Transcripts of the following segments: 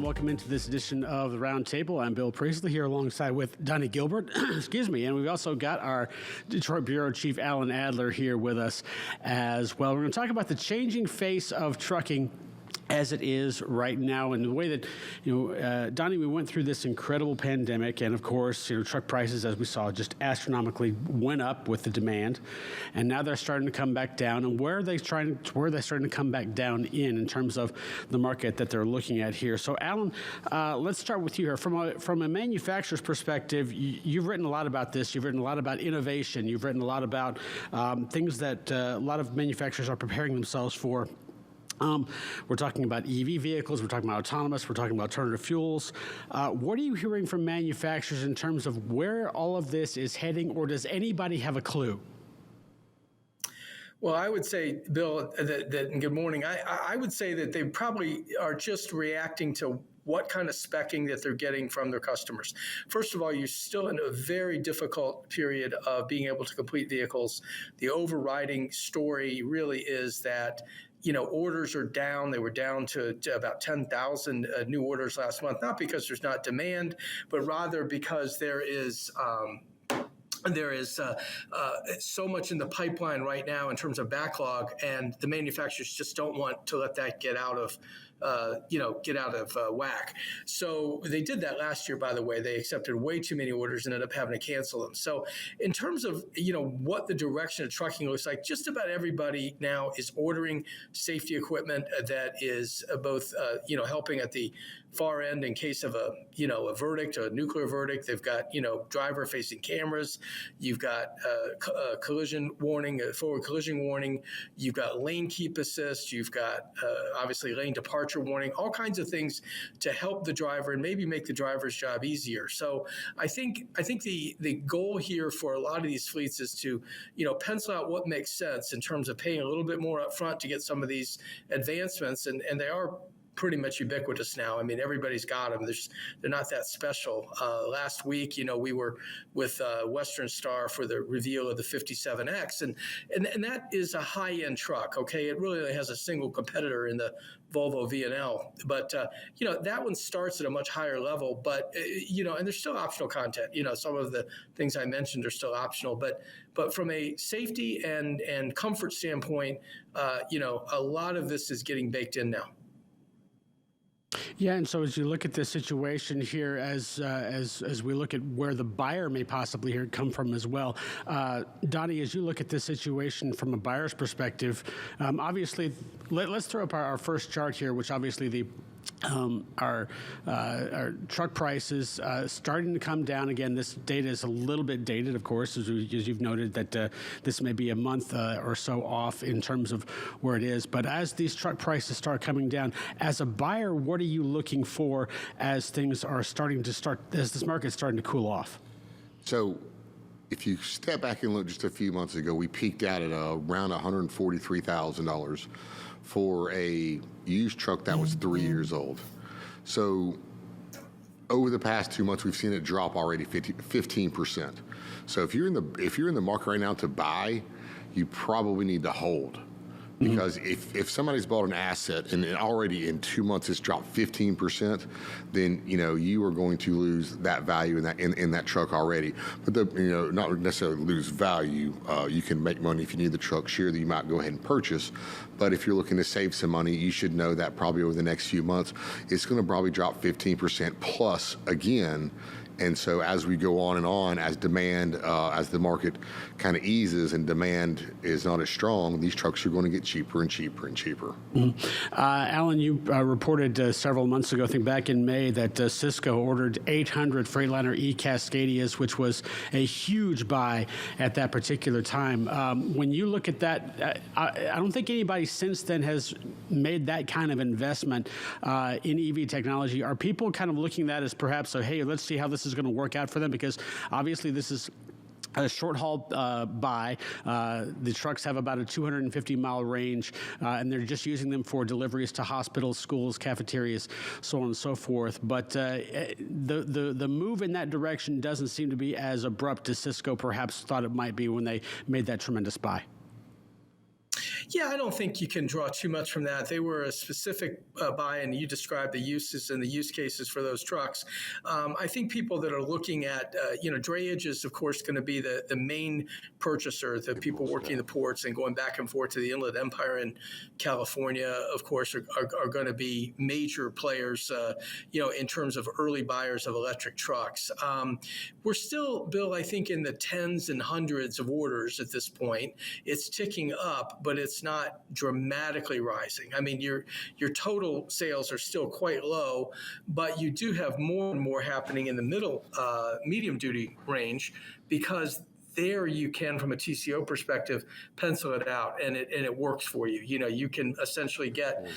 welcome into this edition of the Roundtable. I'm Bill Priestley here alongside with Donnie Gilbert, excuse me, and we've also got our Detroit Bureau Chief Alan Adler here with us as well. We're going to talk about the changing face of trucking as it is right now, and the way that, Donnie, we went through this incredible pandemic, and of course, truck prices, as we saw, just astronomically went up with the demand, and now they're starting to come back down. And where are they starting to come back down in terms of the market that they're looking at here? So, Alan, let's start with you here. From a manufacturer's perspective, you've written a lot about this. You've written a lot about innovation. You've written a lot about things that a lot of manufacturers are preparing themselves for. We're talking about EV vehicles, we're talking about autonomous, we're talking about alternative fuels. What are you hearing from manufacturers in terms of where all of this is heading, or does anybody have a clue? Well, I would say, Bill, that good morning. I would say that they probably are just reacting to what kind of speccing that they're getting from their customers. First of all, you're still in a very difficult period of being able to complete vehicles. The overriding story really is that orders are down. They were down to about 10,000 new orders last month, not because there's not demand, but rather because there is so much in the pipeline right now in terms of backlog, and the manufacturers just don't want to let that get out of whack. So they did that last year, by the way. They accepted way too many orders and ended up having to cancel them. So in terms of, what the direction of trucking looks like, just about everybody now is ordering safety equipment that is both, helping at the far end in case of a verdict, a nuclear verdict. They've got, driver facing cameras. You've got collision warning, forward collision warning. You've got lane keep assist. You've got obviously lane departure warning, all kinds of things to help the driver and maybe make the driver's job easier. So I think the goal here for a lot of these fleets is to, pencil out what makes sense in terms of paying a little bit more upfront to get some of these advancements, and they are pretty much ubiquitous now. I mean, everybody's got them. They're not that special. Last week, we were with Western Star for the reveal of the 57X, and that is a high-end truck. Okay, it really only has a single competitor in the Volvo VNL, but that one starts at a much higher level. But and there's still optional content. Some of the things I mentioned are still optional, but from a safety and comfort standpoint, a lot of this is getting baked in now. Yeah, and so as you look at this situation here, as we look at where the buyer may possibly here come from as well, Donnie, as you look at this situation from a buyer's perspective, obviously, let's throw up our first chart here, which obviously our truck prices starting to come down again. This data is a little bit dated, of course, as you've noted that this may be a month or so off in terms of where it is. But as these truck prices start coming down, as a buyer, what are you looking for as things are as this market's starting to cool off? So if you step back and look just a few months ago, we peaked out at around $143,000 for a used truck that was 3 years old. So over the past 2 months, we've seen it drop already 15%. So if you're in the market right now to buy, you probably need to hold. Because if somebody's bought an asset and already in 2 months it's dropped 15%, then you are going to lose that value in that truck already. But not necessarily lose value. You can make money if you need the truck. Sure, that you might go ahead and purchase. But if you're looking to save some money, you should know that probably over the next few months, it's going to probably drop 15% plus again. And so as we go on, as demand, as the market kind of eases and demand is not as strong, these trucks are going to get cheaper and cheaper and cheaper. Alan, you reported several months ago, I think back in May, that Cisco ordered 800 Freightliner E-Cascadias, which was a huge buy at that particular time. When you look at that, I don't think anybody since then has made that kind of investment in EV technology. Are people kind of looking at that as perhaps, hey, let's see how this is going to work out for them? Because obviously this is a short haul buy. The trucks have about a 250-mile range, and they're just using them for deliveries to hospitals, schools, cafeterias, so on and so forth. But the move in that direction doesn't seem to be as abrupt as Cisco perhaps thought it might be when they made that tremendous buy. Yeah, I don't think you can draw too much from that. They were a specific buy, and you described the uses and the use cases for those trucks. I think people that are looking at, drayage is, of course, going to be the main purchaser. The people working the ports and going back and forth to the Inland Empire in California, of course, are going to be major players, in terms of early buyers of electric trucks. We're still, Bill, I think, in the tens and hundreds of orders at this point. It's ticking up, but it's not dramatically rising. I mean, your total sales are still quite low, but you do have more and more happening in the medium duty range, because there you can, from a TCO perspective, pencil it out, and it works for you. You can essentially get,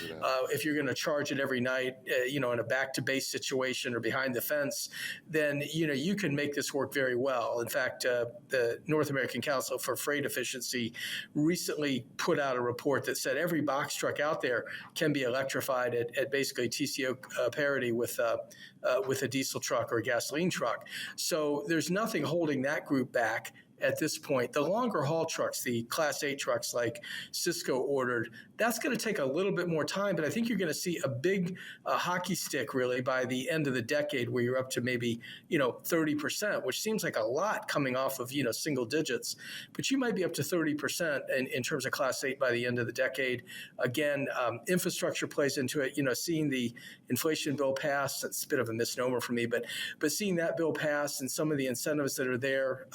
if you're going to charge it every night, in a back to base situation or behind the fence, then you can make this work very well. In fact, the North American Council for Freight Efficiency recently put out a report that said every box truck out there can be electrified at basically TCO parity with a diesel truck or a gasoline truck. So there's nothing holding that group back at this point. The longer haul trucks, the Class 8 trucks like Cisco ordered, that's going to take a little bit more time, but I think you're going to see a big hockey stick really by the end of the decade, where you're up to maybe 30%, which seems like a lot coming off of single digits, but you might be up to 30% in terms of Class 8 by the end of the decade. Again, infrastructure plays into it. Seeing the inflation bill pass, that's a bit of a misnomer for me, but seeing that bill pass and some of the incentives that are there,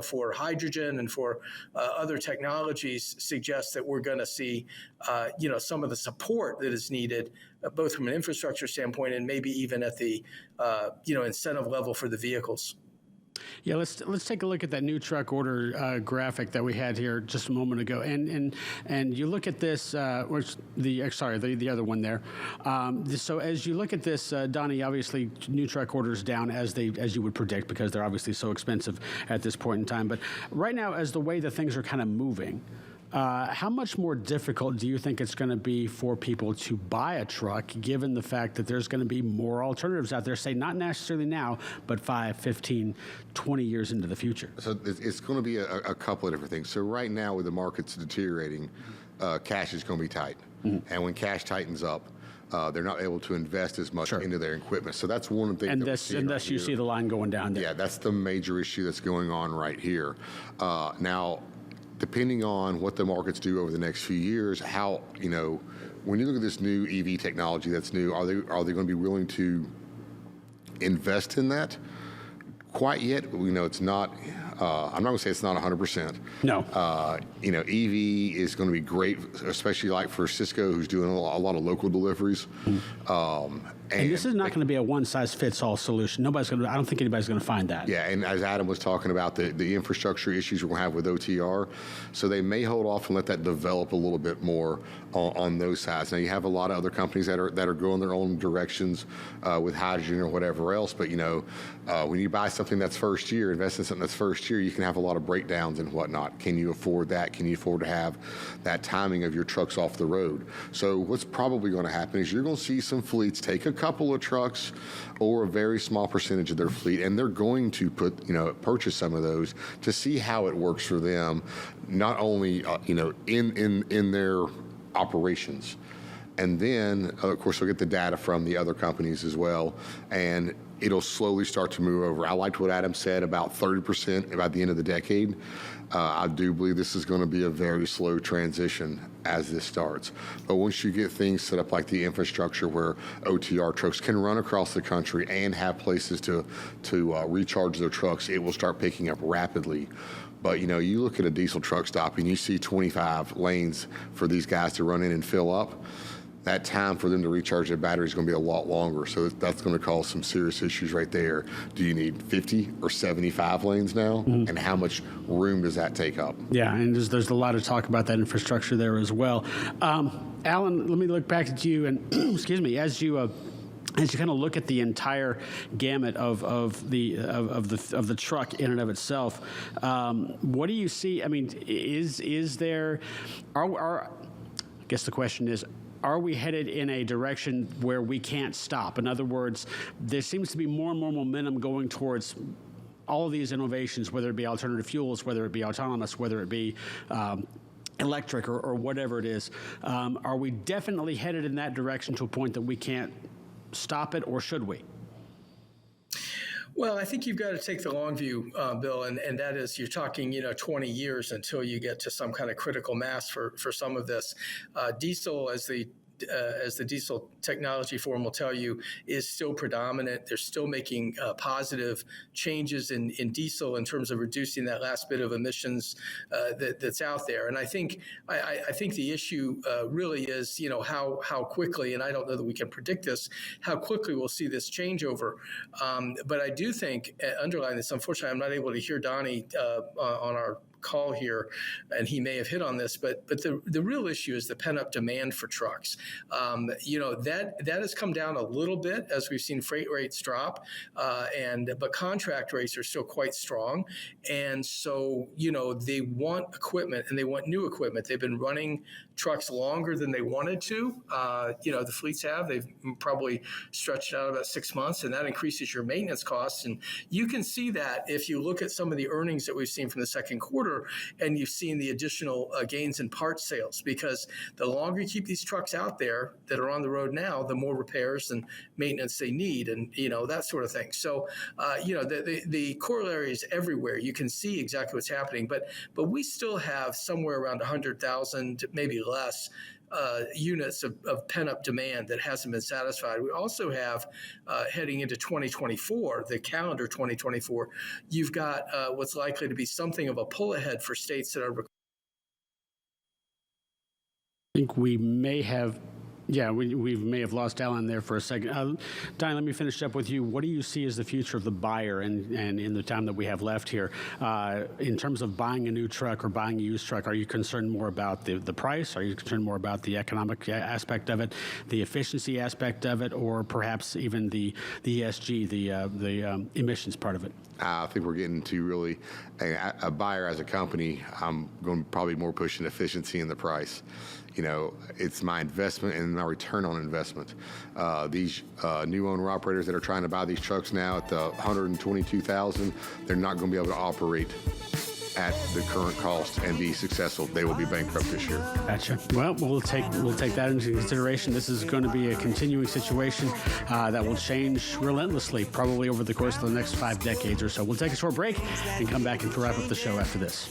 for hydrogen and for other technologies, suggests that we're going to see, some of the support that is needed, both from an infrastructure standpoint and maybe even at the, incentive level for the vehicles. Yeah, let's take a look at that new truck order graphic that we had here just a moment ago, and you look at this, the other one there. So as you look at this, Donnie, obviously new truck orders down as you would predict, because they're obviously so expensive at this point in time. But right now, as the way that things are kind of moving, how much more difficult do you think it's going to be for people to buy a truck, given the fact that there's going to be more alternatives out there, say not necessarily now, but 5, 15, 20 years into the future? So it's going to be a couple of different things. So right now, with the markets deteriorating, cash is going to be tight. Mm-hmm. And when cash tightens up, they're not able to invest as much into their equipment. So that's one of the things. And thus you see the line going down there. Yeah, that's the major issue that's going on right here. Now, depending on what the markets do over the next few years, how, when you look at this new EV technology that's new, are they going to be willing to invest in that? Quite yet, it's not. I'm not going to say it's not 100%. No. EV is going to be great, especially like for Cisco, who's doing a lot of local deliveries. And this is not going to be a one-size-fits-all solution. I don't think anybody's going to find that. Yeah, and as Adam was talking about, the infrastructure issues we're going to have with OTR, so they may hold off and let that develop a little bit more on those sides. Now, you have a lot of other companies that are going their own directions with hydrogen or whatever else, but when you buy something that's first year, invest in something that's first year, you can have a lot of breakdowns and whatnot. Can you afford that? Can you afford to have that timing of your trucks off the road? So what's probably going to happen is you're going to see some fleets take a couple of trucks or a very small percentage of their fleet, and they're going to purchase some of those to see how it works for them, not only in their operations. And then, of course, we'll get the data from the other companies as well, and it'll slowly start to move over. I liked what Adam said about 30% by the end of the decade. I do believe this is going to be a very slow transition as this starts. But once you get things set up like the infrastructure where OTR trucks can run across the country and have places to recharge their trucks, it will start picking up rapidly. But, you look at a diesel truck stop and you see 25 lanes for these guys to run in and fill up. That time for them to recharge their battery is going to be a lot longer. So that's going to cause some serious issues right there. Do you need 50 or 75 lanes now? Mm-hmm. And how much room does that take up? Yeah, and there's a lot of talk about that infrastructure there as well. Alan, let me look back at you and, excuse me, as you kind of look at the entire gamut of the truck in and of itself, what do you see? I mean, is there? I guess the question is, are we headed in a direction where we can't stop? In other words, there seems to be more and more momentum going towards all of these innovations, whether it be alternative fuels, whether it be autonomous, whether it be electric or whatever it is. Are we definitely headed in that direction to a point that we can't stop it, or should we? Well, I think you've got to take the long view, Bill, and that is you're talking, 20 years until you get to some kind of critical mass for some of this. Diesel, as the diesel technology forum will tell you, is still predominant. They're still making positive changes in diesel in terms of reducing that last bit of emissions that's out there. And I think the issue really is, how quickly, and I don't know that we can predict this, how quickly we'll see this changeover. But I do think, underlying this, unfortunately, I'm not able to hear Donnie on our call here, and he may have hit on this, but the real issue is the pent-up demand for trucks. That has come down a little bit as we've seen freight rates drop, but contract rates are still quite strong, and so they want equipment and they want new equipment. They've been running trucks longer than they wanted to. The fleets they've probably stretched out about 6 months, and that increases your maintenance costs. And you can see that if you look at some of the earnings that we've seen from the second quarter, and you've seen the additional gains in parts sales, because the longer you keep these trucks out there that are on the road now, the more repairs and maintenance they need, and that sort of thing. So the corollary is everywhere. You can see exactly what's happening, but we still have somewhere around 100,000, maybe less, units of pent-up demand that hasn't been satisfied. We also have, heading into 2024, the calendar 2024, you've got what's likely to be something of a pull ahead for states that are. I think we may have. Yeah, we may have lost Alan there for a second. Donnie, let me finish up with you. What do you see as the future of the buyer, and in the time that we have left here, in terms of buying a new truck or buying a used truck? Are you concerned more about the price? Are you concerned more about the economic aspect of it, the efficiency aspect of it, or perhaps even the ESG, the emissions part of it? I think we're getting to really a buyer as a company. I'm going to probably more pushing efficiency in the price. It's my investment and my return on investment. These new owner operators that are trying to buy these trucks now at the $122,000, they're not going to be able to operate at the current cost and be successful. They will be bankrupt this year. Gotcha. Well, we'll take that into consideration. This is going to be a continuing situation that will change relentlessly, probably over the course of the next 5 decades or so. We'll take a short break and come back and wrap up the show after this.